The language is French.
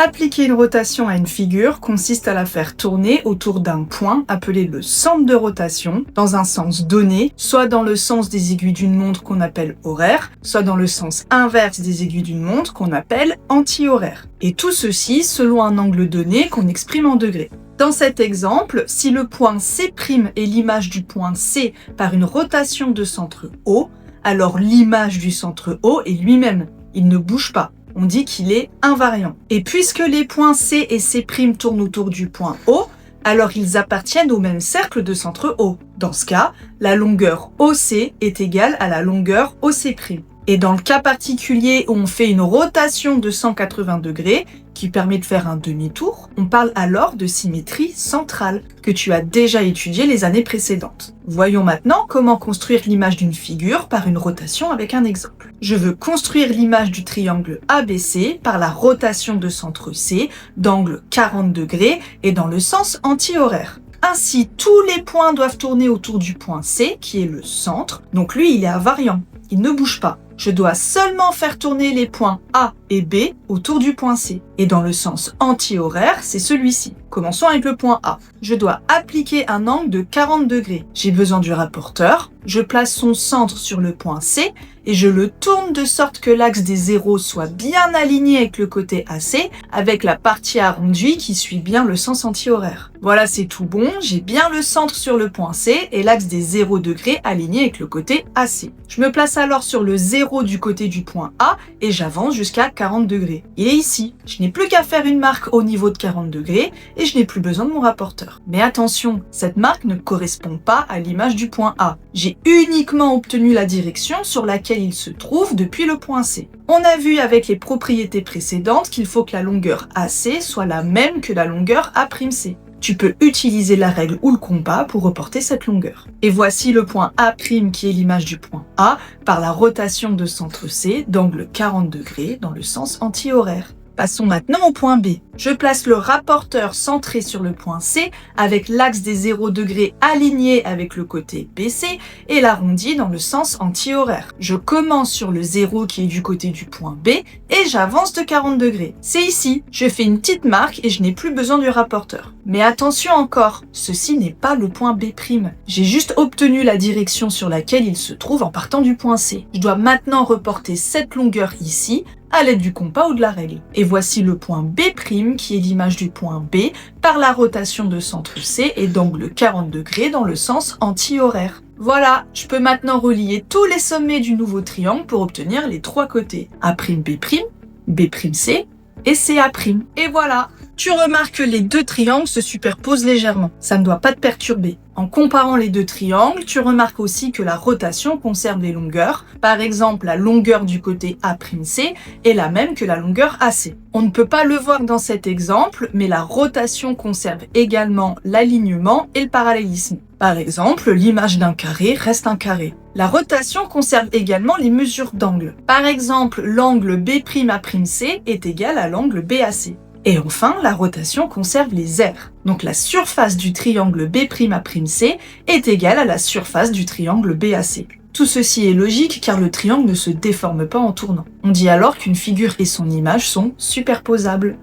Appliquer une rotation à une figure consiste à la faire tourner autour d'un point appelé le centre de rotation dans un sens donné, soit dans le sens des aiguilles d'une montre qu'on appelle horaire, soit dans le sens inverse des aiguilles d'une montre qu'on appelle anti-horaire. Et tout ceci selon un angle donné qu'on exprime en degrés. Dans cet exemple, si le point C' est l'image du point C par une rotation de centre O, alors l'image du centre O est lui-même, il ne bouge pas. On dit qu'il est invariant. Et puisque les points C et C' tournent autour du point O, alors ils appartiennent au même cercle de centre O. Dans ce cas, la longueur OC est égale à la longueur OC'. Et dans le cas particulier où on fait une rotation de 180 degrés, qui permet de faire un demi-tour, on parle alors de symétrie centrale, que tu as déjà étudié les années précédentes. Voyons maintenant comment construire l'image d'une figure par une rotation avec un exemple. Je veux construire l'image du triangle ABC par la rotation de centre C d'angle 40 degrés et dans le sens anti-horaire. Ainsi, tous les points doivent tourner autour du point C, qui est le centre, donc lui il est invariant, il ne bouge pas. Je dois seulement faire tourner les points A et B autour du point C. Et dans le sens anti-horaire, c'est celui-ci. Commençons avec le point A. Je dois appliquer un angle de 40 degrés. J'ai besoin du rapporteur. Je place son centre sur le point C et je le tourne de sorte que l'axe des zéros soit bien aligné avec le côté AC, avec la partie arrondie qui suit bien le sens anti-horaire. Voilà, c'est tout bon. J'ai bien le centre sur le point C et l'axe des 0 degrés aligné avec le côté AC. Je me place alors sur le 0 du côté du point A et j'avance jusqu'à 40 degrés. Il est ici. Je n'ai plus qu'à faire une marque au niveau de 40 degrés et je n'ai plus besoin de mon rapporteur. Mais attention, cette marque ne correspond pas à l'image du point A. J'ai uniquement obtenu la direction sur laquelle il se trouve depuis le point C. On a vu avec les propriétés précédentes qu'il faut que la longueur AC soit la même que la longueur A'C. Tu peux utiliser la règle ou le compas pour reporter cette longueur. Et voici le point A' qui est l'image du point A par la rotation de centre C d'angle 40 degrés dans le sens anti-horaire. Passons maintenant au point B. Je place le rapporteur centré sur le point C avec l'axe des 0 degrés aligné avec le côté BC et l'arrondi dans le sens anti-horaire. Je commence sur le 0 qui est du côté du point B et j'avance de 40 degrés. C'est ici, je fais une petite marque et je n'ai plus besoin du rapporteur. Mais attention encore, ceci n'est pas le point B'. J'ai juste obtenu la direction sur laquelle il se trouve en partant du point C. Je dois maintenant reporter cette longueur ici à l'aide du compas ou de la règle. Et voici le point B' qui est l'image du point B par la rotation de centre C et d'angle 40 degrés dans le sens anti-horaire. Voilà, je peux maintenant relier tous les sommets du nouveau triangle pour obtenir les trois côtés. A'B', B'C et CA'. Et voilà, tu remarques que les deux triangles se superposent légèrement. Ça ne doit pas te perturber. En comparant les deux triangles, tu remarques aussi que la rotation conserve les longueurs. Par exemple, la longueur du côté A'C est la même que la longueur AC. On ne peut pas le voir dans cet exemple, mais la rotation conserve également l'alignement et le parallélisme. Par exemple, l'image d'un carré reste un carré. La rotation conserve également les mesures d'angle. Par exemple, l'angle B'A'C est égal à l'angle BAC. Et enfin, la rotation conserve les aires. Donc la surface du triangle B'A'C est égale à la surface du triangle BAC. Tout ceci est logique car le triangle ne se déforme pas en tournant. On dit alors qu'une figure et son image sont superposables.